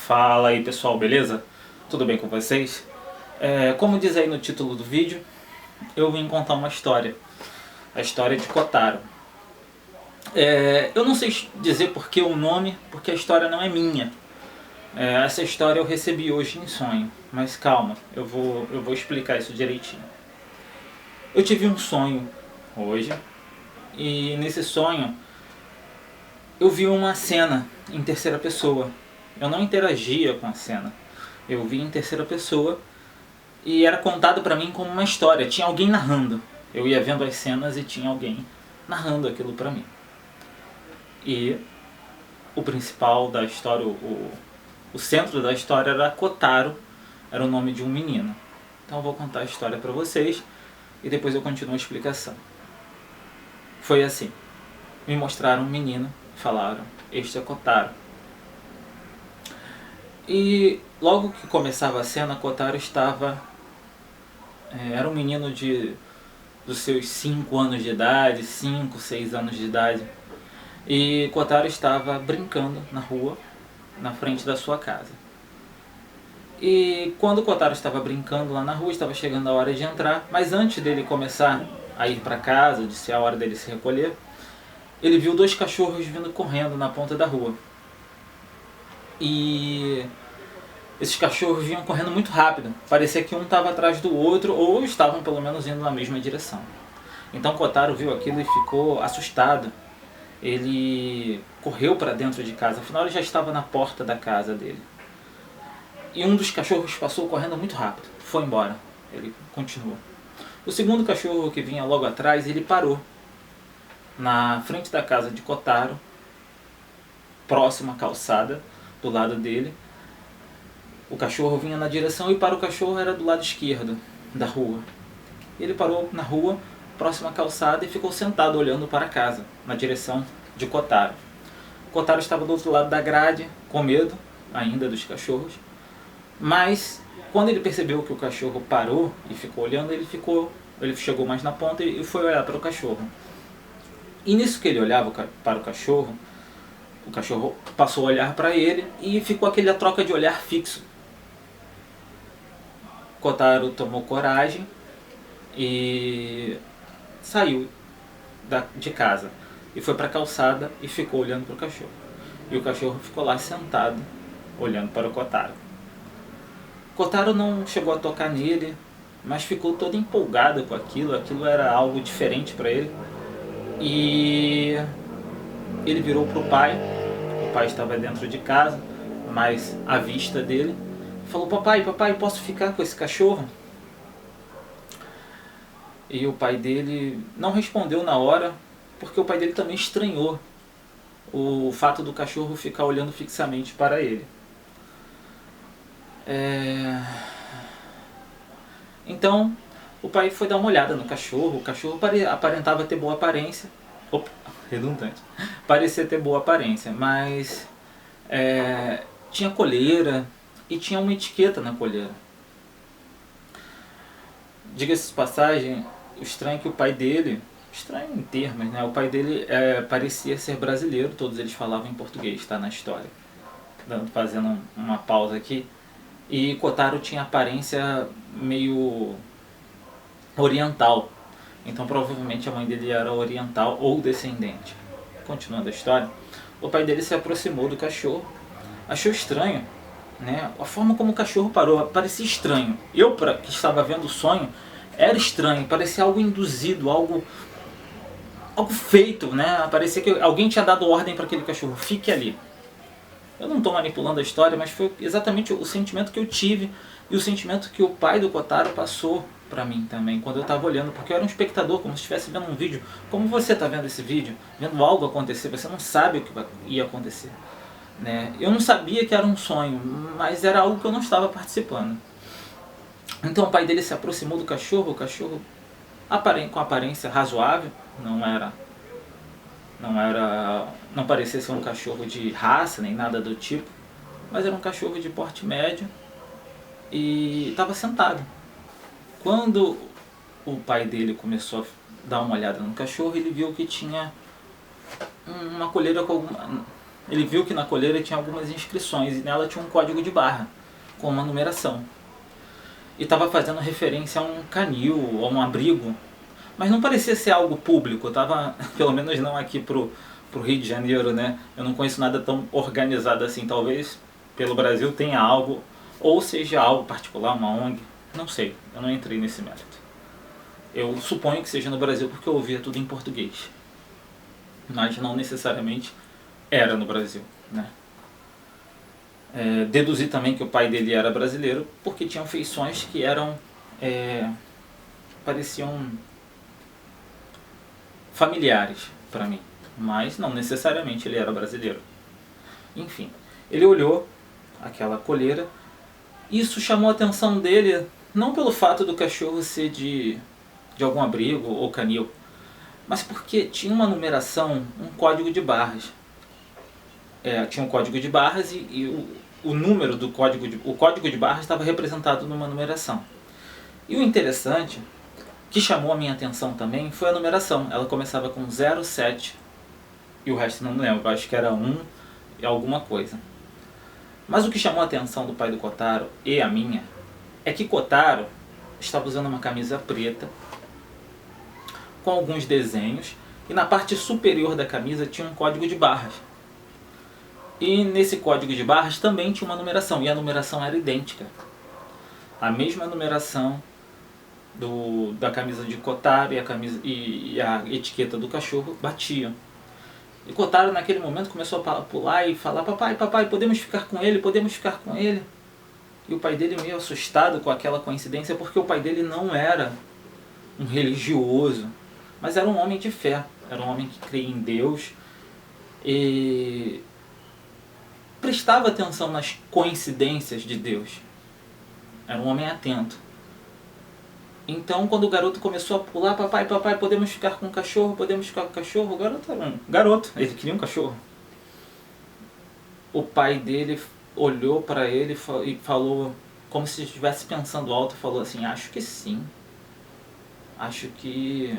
Fala aí pessoal, beleza? Tudo bem com vocês? Como diz aí no título do vídeo, eu vim contar uma história. A história de Kotaro. Eu não sei dizer por que o nome, porque a história não é minha. Essa história eu recebi hoje em sonho. Mas calma, eu vou explicar isso direitinho. Eu tive um sonho hoje, e nesse sonho eu vi uma cena em terceira pessoa. Eu não interagia com a cena. Eu vi em terceira pessoa e era contado pra mim como uma história. Tinha alguém narrando. Eu ia vendo as cenas e tinha alguém narrando aquilo pra mim. E o principal da história, o centro da história era Kotaro, era o nome de um menino. Então eu vou contar a história pra vocês e depois eu continuo a explicação. Foi assim. Me mostraram um menino, falaram, este é Kotaro. E logo que começava a cena, Kotaro estava... era um menino dos seus 5 anos de idade, 5, 6 anos de idade. E Kotaro estava brincando na rua, na frente da sua casa. E quando Kotaro estava brincando lá na rua, estava chegando a hora de entrar, mas antes dele começar a ir para casa, de ser a hora dele se recolher, ele viu 2 cachorros vindo correndo na ponta da rua. E esses cachorros vinham correndo muito rápido. Parecia que um estava atrás do outro, ou estavam pelo menos indo na mesma direção. Então Kotaro viu aquilo e ficou assustado. Ele correu para dentro de casa, afinal ele já estava na porta da casa dele. E um dos cachorros passou correndo muito rápido, foi embora. Ele continuou. O segundo cachorro, que vinha logo atrás, ele parou na frente da casa de Kotaro, próximo à calçada, do lado dele. O cachorro vinha na direção e para o cachorro era do lado esquerdo da rua. Ele parou na rua, próximo à calçada, e ficou sentado olhando para a casa, na direção de Kotaro. Kotaro estava do outro lado da grade, com medo ainda dos cachorros. Mas quando ele percebeu que o cachorro parou e ficou olhando, ele chegou mais na ponta e foi olhar para o cachorro. E nisso que ele olhava para o cachorro passou a olhar para ele e ficou aquela troca de olhar fixo. Kotaro tomou coragem e saiu de casa e foi para a calçada e ficou olhando para o cachorro. E o cachorro ficou lá sentado, olhando para o Kotaro. Kotaro não chegou a tocar nele, mas ficou todo empolgado com aquilo. Aquilo era algo diferente para ele. E ele virou para o pai estava dentro de casa, mas à vista dele, falou: papai, posso ficar com esse cachorro? E o pai dele não respondeu na hora, porque o pai dele também estranhou o fato do cachorro ficar olhando fixamente para ele. Então o pai foi dar uma olhada no cachorro. O cachorro aparentava ter boa aparência. Opa, redundante. Parecia ter boa aparência, mas tinha coleira e tinha uma etiqueta na coleira. Diga-se de passagem, o estranho é que o pai dele, estranho em termos, né? O pai dele parecia ser brasileiro, todos eles falavam em português, tá na história. Fazendo uma pausa aqui. E Kotaro tinha aparência meio oriental. Então provavelmente a mãe dele era oriental ou descendente. Continuando a história, o pai dele se aproximou do cachorro, achou estranho, né? A forma como o cachorro parou, parecia estranho. Eu, que estava vendo o sonho, era estranho, parecia algo induzido, algo feito, né? Parecia que alguém tinha dado ordem para aquele cachorro: fique ali. Eu não estou manipulando a história, mas foi exatamente o sentimento que eu tive e o sentimento que o pai do Kotaro passou para mim também, quando eu estava olhando, porque eu era um espectador, como se estivesse vendo um vídeo, como você está vendo esse vídeo, vendo algo acontecer, você não sabe o que ia acontecer, né? Eu não sabia que era um sonho, mas era algo que eu não estava participando. Então o pai dele se aproximou do cachorro, o cachorro com aparência razoável, não parecia ser um cachorro de raça nem nada do tipo, mas era um cachorro de porte médio e estava sentado. Quando o pai dele começou a dar uma olhada no cachorro, ele viu que tinha uma coleira com ele viu que na coleira tinha algumas inscrições e nela tinha um código de barra com uma numeração. E estava fazendo referência a um canil, a um abrigo, mas não parecia ser algo público, tava, pelo menos não aqui pro Rio de Janeiro, né? Eu não conheço nada tão organizado assim, talvez pelo Brasil tenha algo, ou seja algo particular, uma ONG, não sei, eu não entrei nesse mérito. Eu suponho que seja no Brasil porque eu ouvia tudo em português, mas não necessariamente era no Brasil, né? Deduzi também que o pai dele era brasileiro porque tinham feições que eram pareciam familiares para mim, mas não necessariamente ele era brasileiro. Enfim, ele olhou aquela coleira. Isso chamou a atenção dele não pelo fato do cachorro ser de algum abrigo ou canil, mas porque tinha uma numeração, um código de barras. Tinha um código de barras e o número do o código de barras estava representado numa numeração. E o interessante, que chamou a minha atenção também, foi a numeração. Ela começava com 07 e o resto não lembro, acho que era 1 e alguma coisa. Mas o que chamou a atenção do pai do Kotaro e a minha é que Kotaro estava usando uma camisa preta com alguns desenhos e na parte superior da camisa tinha um código de barras. E nesse código de barras também tinha uma numeração, e a numeração era idêntica. A mesma numeração da camisa de Kotaro e a etiqueta do cachorro batiam. E Kotaro naquele momento começou a pular e falar: papai, papai, podemos ficar com ele, podemos ficar com ele. E o pai dele meio assustado com aquela coincidência, porque o pai dele não era um religioso, mas era um homem de fé, era um homem que cria em Deus e prestava atenção nas coincidências de Deus. Era um homem atento. Então, quando o garoto começou a pular: papai, papai, podemos ficar com o cachorro, podemos ficar com o cachorro, o garoto era um garoto, ele queria um cachorro. O pai dele olhou para ele e falou, como se estivesse pensando alto, falou assim: acho que sim. Acho que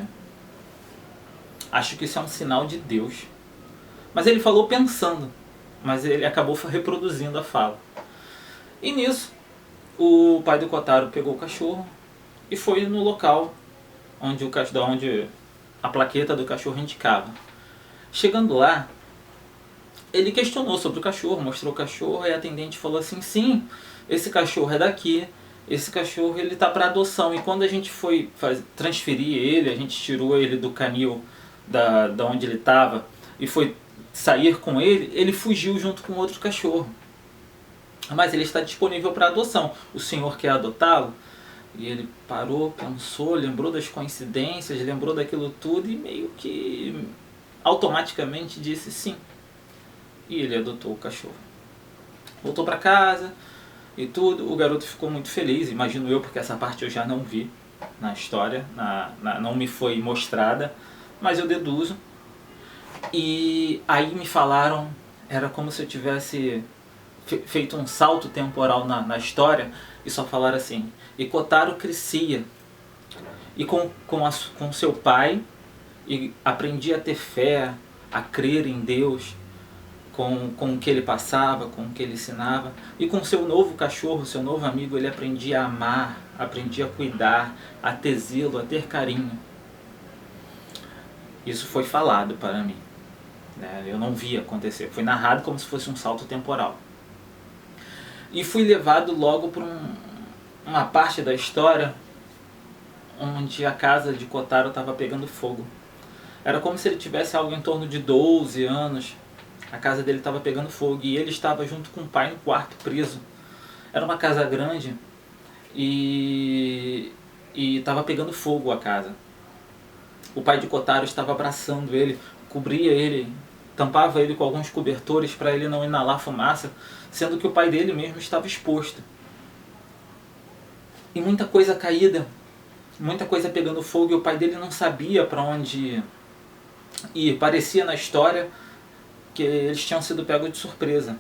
isso é um sinal de Deus. Mas ele falou pensando, mas ele acabou reproduzindo a fala. E nisso, o pai do Kotaro pegou o cachorro e foi no local onde a plaqueta do cachorro indicava. Chegando lá, ele questionou sobre o cachorro, mostrou o cachorro e a atendente falou assim: sim, esse cachorro é daqui, esse cachorro ele está para adoção. E quando a gente foi transferir ele, a gente tirou ele do canil da onde ele estava e foi sair com ele, ele fugiu junto com outro cachorro. Mas ele está disponível para adoção. O senhor quer adotá-lo? E ele parou, pensou, lembrou das coincidências, lembrou daquilo tudo e meio que automaticamente disse sim. E ele adotou o cachorro. Voltou para casa e tudo. O garoto ficou muito feliz, imagino eu, porque essa parte eu já não vi na história, não me foi mostrada, mas eu deduzo. E aí me falaram, era como se eu tivesse feito um salto temporal na história e só falaram assim: e Kotaro crescia e com seu pai e aprendia a ter fé, a crer em Deus com o que ele passava, com o que ele ensinava, e com seu novo cachorro, seu novo amigo, ele aprendia a amar, aprendia a cuidar, a ter zelo, a ter carinho. Isso foi falado para mim, né? Eu não vi acontecer, foi narrado como se fosse um salto temporal. E fui levado logo para uma parte da história onde a casa de Kotaro estava pegando fogo. Era como se ele tivesse algo em torno de 12 anos. A casa dele estava pegando fogo e ele estava junto com o pai no quarto, preso. Era uma casa grande e estava pegando fogo a casa. O pai de Kotaro estava abraçando ele, cobria ele, tampava ele com alguns cobertores para ele não inalar fumaça, sendo que o pai dele mesmo estava exposto. E muita coisa caída, muita coisa pegando fogo, e o pai dele não sabia para onde ir. Parecia na história que eles tinham sido pegos de surpresa.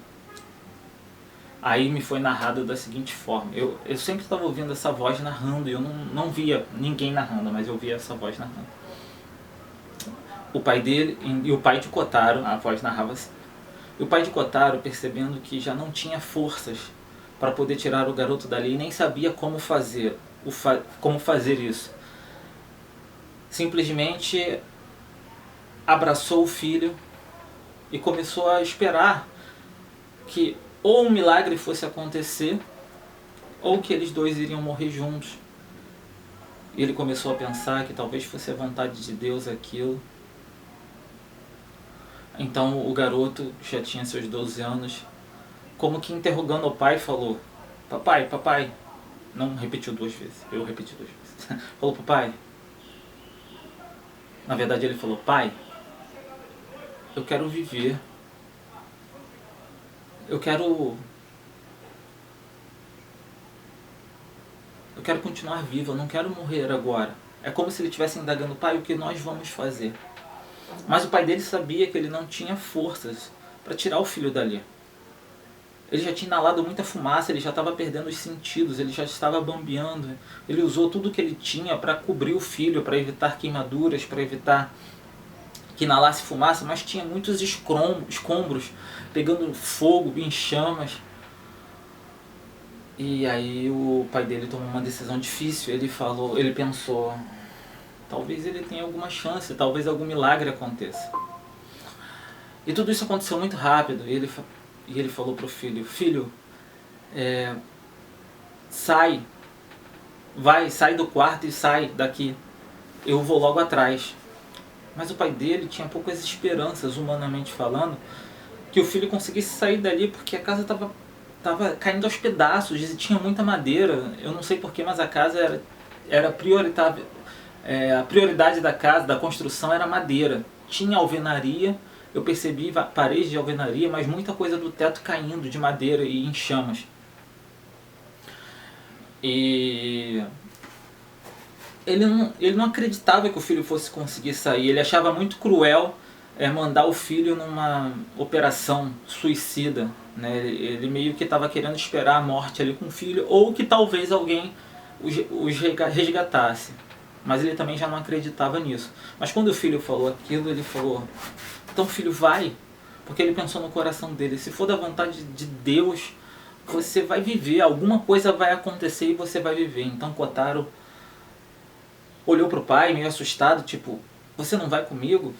Aí me foi narrado da seguinte forma: eu sempre estava ouvindo essa voz narrando, e eu não via ninguém narrando, mas eu via essa voz narrando. O pai dele e o pai de Kotaro, a voz narrava assim: E o pai de Kotaro, percebendo que já não tinha forças para poder tirar o garoto dali e nem sabia como como fazer isso, simplesmente abraçou o filho e começou a esperar que ou um milagre fosse acontecer ou que eles dois iriam morrer juntos. E ele começou a pensar que talvez fosse a vontade de Deus aquilo. Então o garoto, que já tinha seus 12 anos, como que interrogando o pai, falou: papai, papai. Não repetiu 2 vezes, eu repeti 2 vezes. Falou: papai. Na verdade ele falou: pai, eu quero viver. Eu quero continuar vivo, eu não quero morrer agora. É como se ele estivesse indagando: pai, o que nós vamos fazer? Mas o pai dele sabia que ele não tinha forças para tirar o filho dali. Ele já tinha inalado muita fumaça, ele já estava perdendo os sentidos, ele já estava bambeando. Ele usou tudo que ele tinha para cobrir o filho, para evitar queimaduras, para evitar que inalasse fumaça, mas tinha muitos escombros pegando fogo, em chamas. E aí o pai dele tomou uma decisão difícil. Ele pensou: talvez ele tenha alguma chance, talvez algum milagre aconteça. E tudo isso aconteceu muito rápido. E ele falou pro filho: filho, sai do quarto e sai daqui, eu vou logo atrás. Mas o pai dele tinha poucas esperanças, humanamente falando, que o filho conseguisse sair dali, porque a casa estava caindo aos pedaços e tinha muita madeira. Eu não sei porquê, mas a casa era prioritária. A prioridade da casa, da construção, era madeira. Tinha alvenaria, eu percebi paredes de alvenaria, mas muita coisa do teto caindo de madeira e em chamas. E ele não acreditava que o filho fosse conseguir sair. Ele achava muito cruel mandar o filho numa operação suicida, né? Ele meio que estava querendo esperar a morte ali com o filho, ou que talvez alguém os resgatasse. Mas ele também já não acreditava nisso. Mas quando o filho falou aquilo, ele falou: então filho, vai. Porque ele pensou no coração dele: se for da vontade de Deus, você vai viver, alguma coisa vai acontecer e você vai viver. Então Kotaro olhou pro pai meio assustado, tipo: você não vai comigo?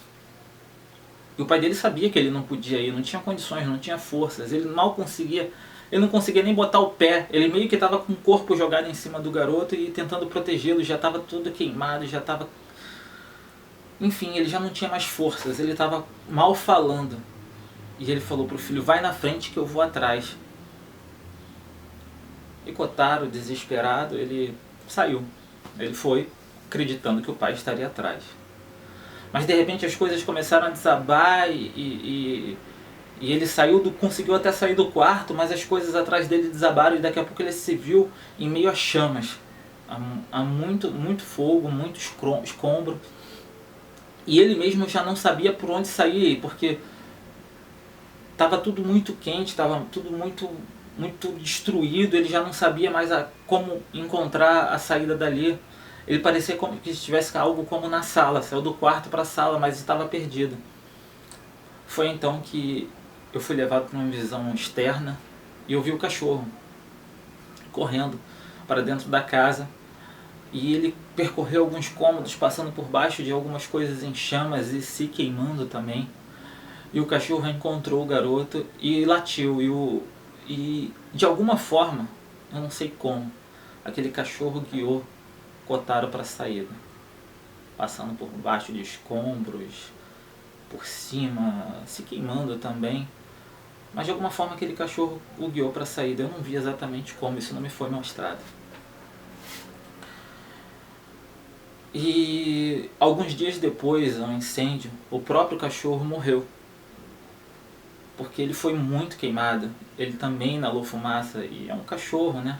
E o pai dele sabia que ele não podia ir, não tinha condições, não tinha forças, ele não conseguia nem botar o pé. Ele meio que estava com o corpo jogado em cima do garoto e tentando protegê-lo, já estava tudo queimado, já estava... Enfim, ele já não tinha mais forças, ele estava mal falando. E ele falou pro filho: vai na frente que eu vou atrás. E Kotaro, desesperado, ele saiu. Ele foi, acreditando que o pai estaria atrás. Mas de repente as coisas começaram a desabar e ele conseguiu até sair do quarto, mas as coisas atrás dele desabaram e daqui a pouco ele se viu em meio a chamas. Há muito fogo, muito escombro. E ele mesmo já não sabia por onde sair, porque estava tudo muito quente, estava tudo muito destruído. Ele já não sabia mais como encontrar a saída dali. Ele parecia como que estivesse algo como na sala, saiu do quarto para a sala, mas estava perdido. Foi então que eu fui levado para uma visão externa e eu vi o cachorro correndo para dentro da casa. E ele percorreu alguns cômodos, passando por baixo de algumas coisas em chamas e se queimando também. E o cachorro encontrou o garoto e latiu. E de alguma forma, eu não sei como, aquele cachorro guiou Kotaro para a saída, passando por baixo de escombros, por cima, se queimando também. Mas de alguma forma aquele cachorro o guiou para a saída. Eu não vi exatamente como, isso não me foi mostrado. E alguns dias depois, ao incêndio, o próprio cachorro morreu. Porque ele foi muito queimado. Ele também inalou fumaça e é um cachorro, né?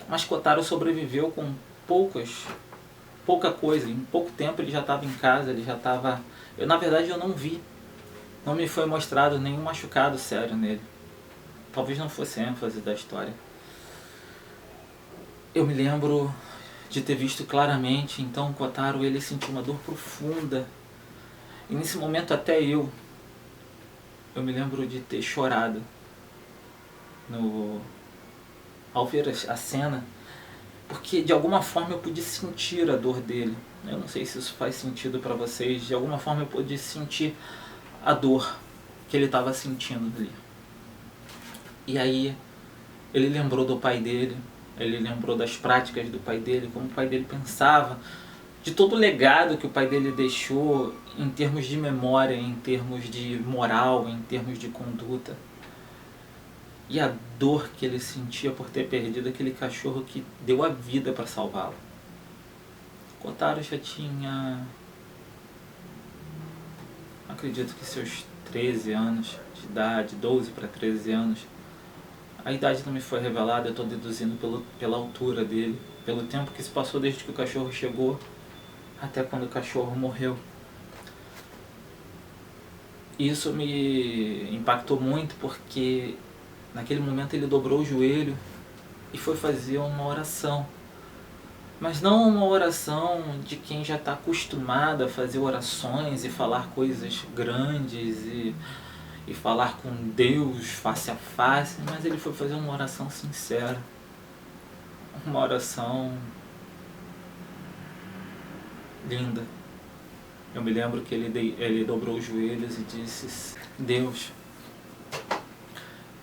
Mas Kotaro sobreviveu com pouca coisa. Em pouco tempo ele já estava em casa, ele já estava... Na verdade eu não vi. Não me foi mostrado nenhum machucado sério nele. Talvez não fosse a ênfase da história. Eu me lembro de ter visto claramente, então Kotaro ele sentiu uma dor profunda. E nesse momento até eu eu me lembro de ter chorado ao ver a cena, porque de alguma forma eu pude sentir a dor dele. Eu não sei se isso faz sentido para vocês. De alguma forma eu pude sentir a dor que ele estava sentindo ali. E aí ele lembrou do pai dele, ele lembrou das práticas do pai dele, como o pai dele pensava, de todo o legado que o pai dele deixou em termos de memória, em termos de moral, em termos de conduta. E a dor que ele sentia por ter perdido aquele cachorro que deu a vida para salvá-lo. Kotaro já tinha, acredito que seus 13 anos de idade, 12 para 13 anos. A idade não me foi revelada, eu estou deduzindo pela altura dele, pelo tempo que se passou desde que o cachorro chegou até quando o cachorro morreu. Isso me impactou muito porque naquele momento ele dobrou o joelho e foi fazer uma oração. Mas não uma oração de quem já está acostumado a fazer orações e falar coisas grandes e falar com Deus face a face, mas ele foi fazer uma oração sincera, uma oração linda. Eu me lembro que ele dobrou os joelhos e disse: Deus,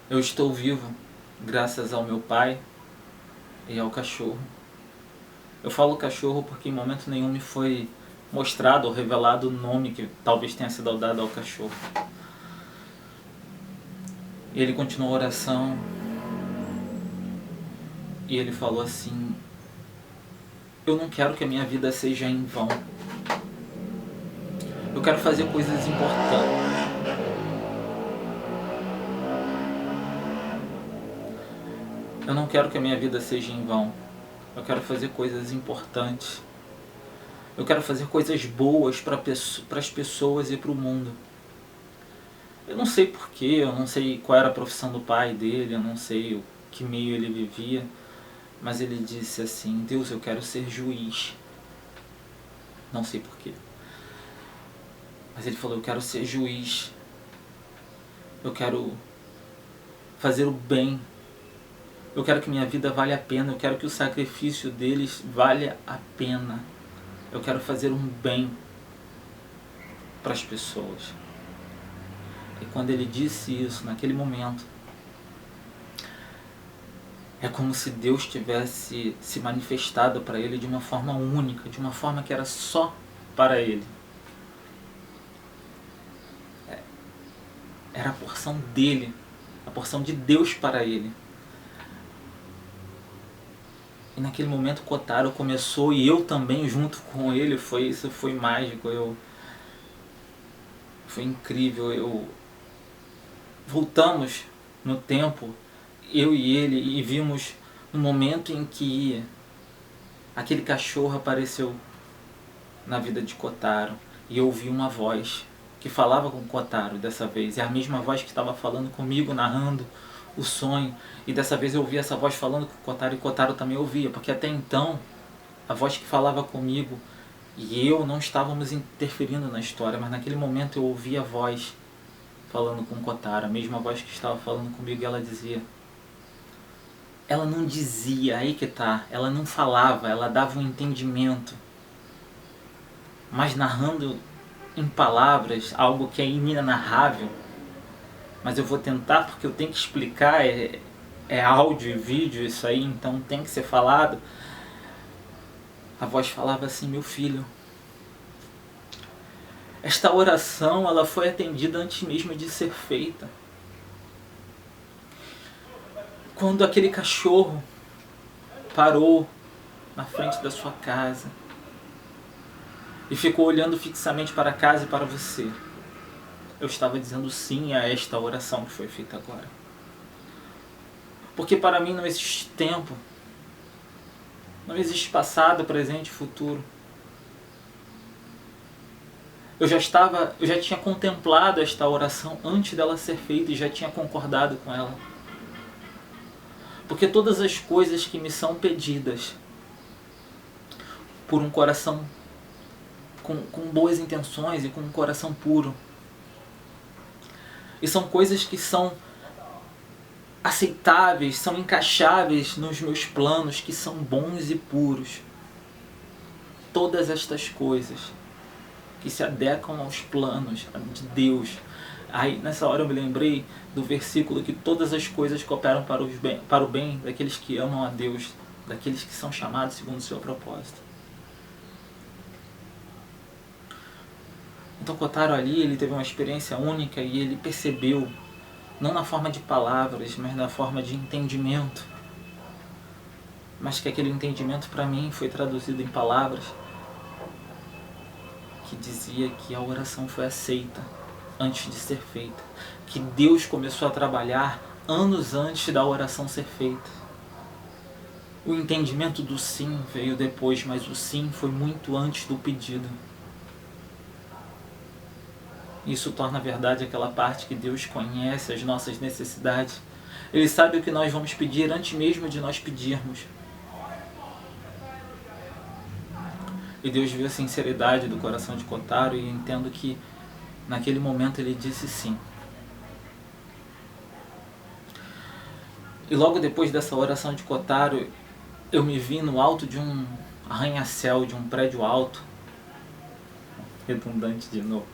eu estou vivo graças ao meu pai e ao cachorro. Eu falo cachorro porque em momento nenhum me foi mostrado ou revelado o nome que talvez tenha sido dado ao cachorro. E ele continuou a oração e ele falou assim: eu não quero que a minha vida seja em vão. Eu quero fazer coisas importantes. Eu não quero que a minha vida seja em vão. Eu quero fazer coisas importantes. Eu quero fazer coisas boas para as pessoas e para o mundo. Eu não sei porquê, eu não sei qual era a profissão do pai dele, eu não sei o que meio ele vivia, mas ele disse assim: Deus, eu quero ser juiz. Não sei porquê. Mas ele falou: eu quero ser juiz. Eu quero fazer o bem. Eu quero que minha vida valha a pena. Eu quero que o sacrifício deles valha a pena. Eu quero fazer um bem para as pessoas. E quando ele disse isso, naquele momento, é como se Deus tivesse se manifestado para ele de uma forma única, de uma forma que era só para ele. Era a porção dele, a porção de Deus para ele. E naquele momento Kotaro começou, e eu também junto com ele, isso foi mágico, foi incrível. Voltamos no tempo, eu e ele, e vimos um momento em que aquele cachorro apareceu na vida de Kotaro, e eu ouvi uma voz que falava com Kotaro dessa vez, é a mesma voz que estava falando comigo, narrando o sonho, e dessa vez eu ouvi essa voz falando com Kotaro, e Kotaro também ouvia, porque até então a voz que falava comigo e eu não estávamos interferindo na história, mas naquele momento eu ouvi a voz falando com Kotaro, a mesma voz que estava falando comigo, e ela dizia, ela não dizia, aí que tá, ela não falava, ela dava um entendimento, mas narrando em palavras algo que é inenarrável. Mas eu vou tentar porque eu tenho que explicar, é áudio e vídeo isso aí, então tem que ser falado. A voz falava assim: meu filho, esta oração ela foi atendida antes mesmo de ser feita. Quando aquele cachorro parou na frente da sua casa e ficou olhando fixamente para a casa e para você, eu estava dizendo sim a esta oração que foi feita agora. Porque para mim não existe tempo, não existe passado, presente e futuro. Eu já tinha contemplado esta oração antes dela ser feita e já tinha concordado com ela. Porque todas as coisas que me são pedidas por um coração com boas intenções e com um coração puro, E são coisas que são aceitáveis, são encaixáveis nos meus planos, que são bons e puros. Todas estas coisas que se adequam aos planos de Deus. Aí nessa hora eu me lembrei do versículo que todas as coisas cooperam para o bem daqueles que amam a Deus, daqueles que são chamados segundo o seu propósito. Então Kotaro ali, ele teve uma experiência única e ele percebeu, não na forma de palavras, mas na forma de entendimento, mas que aquele entendimento para mim foi traduzido em palavras que dizia que a oração foi aceita antes de ser feita, que Deus começou a trabalhar anos antes da oração ser feita. O entendimento do sim veio depois, mas o sim foi muito antes do pedido. Isso torna a verdade aquela parte que Deus conhece as nossas necessidades. Ele sabe o que nós vamos pedir antes mesmo de nós pedirmos. E Deus viu a sinceridade do coração de Kotaro e entendo que naquele momento ele disse sim. E logo depois dessa oração de Kotaro, eu me vi no alto de um arranha-céu, de um prédio alto. Redundante de novo.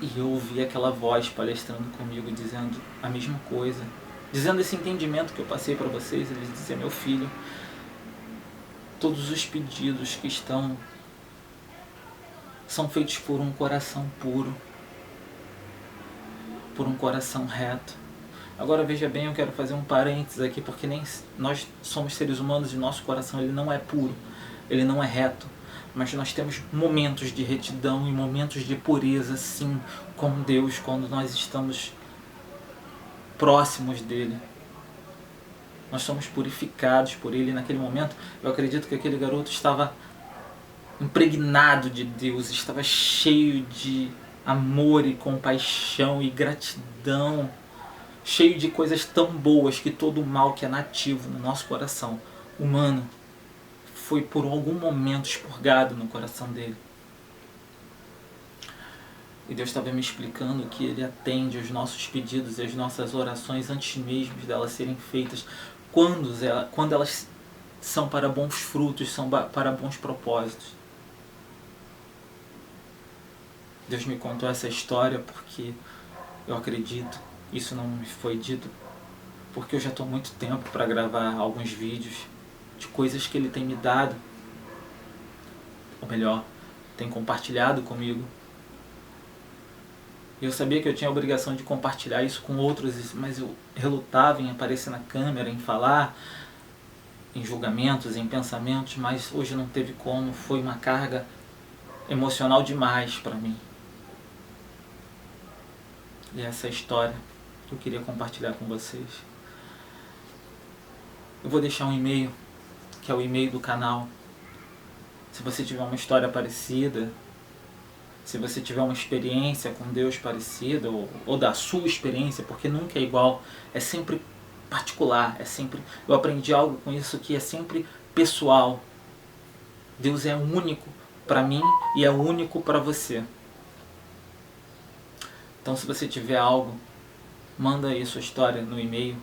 E eu ouvi aquela voz palestrando comigo, dizendo a mesma coisa. Dizendo esse entendimento que eu passei para vocês. Ele dizia: meu filho, todos os pedidos que estão são feitos por um coração puro, por um coração reto. Agora veja bem, eu quero fazer um parênteses aqui, porque nem nós somos seres humanos e nosso coração ele não é puro, ele não é reto. Mas nós temos momentos de retidão e momentos de pureza, sim, com Deus, quando nós estamos próximos dele. Nós somos purificados por ele. Naquele momento, eu acredito que aquele garoto estava impregnado de Deus, estava cheio de amor e compaixão e gratidão, cheio de coisas tão boas que todo o mal que é nativo no nosso coração humano foi por algum momento expurgado no coração dele. E Deus estava me explicando que Ele atende os nossos pedidos e as nossas orações antes mesmo delas serem feitas, quando elas são para bons frutos, são para bons propósitos. Deus me contou essa história porque eu acredito, isso não me foi dito, porque eu já estou há muito tempo para gravar alguns vídeos de coisas que Ele tem me dado, ou melhor, tem compartilhado comigo. Eu sabia que eu tinha a obrigação de compartilhar isso com outros, mas eu relutava em aparecer na câmera, em falar, em julgamentos, em pensamentos, mas hoje não teve como, foi uma carga emocional demais para mim. E essa é a história que eu queria compartilhar com vocês. Eu vou deixar um e-mail, que é o e-mail do canal. Se você tiver uma história parecida, se você tiver uma experiência com Deus parecida, ou da sua experiência, porque nunca é igual, é sempre particular, é sempre... Eu aprendi algo com isso que é sempre pessoal. Deus é único para mim e é único para você. Então se você tiver algo, manda aí sua história no e-mail,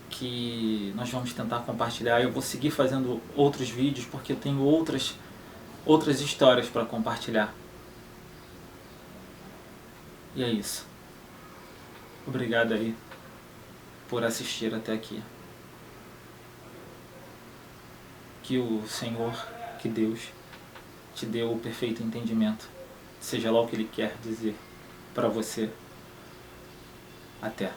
que nós vamos tentar compartilhar. Eu vou seguir fazendo outros vídeos, porque eu tenho outras histórias para compartilhar. E é isso. Obrigado aí por assistir até aqui. Que o Senhor, que Deus, te dê o perfeito entendimento, seja lá o que Ele quer dizer para você. Até.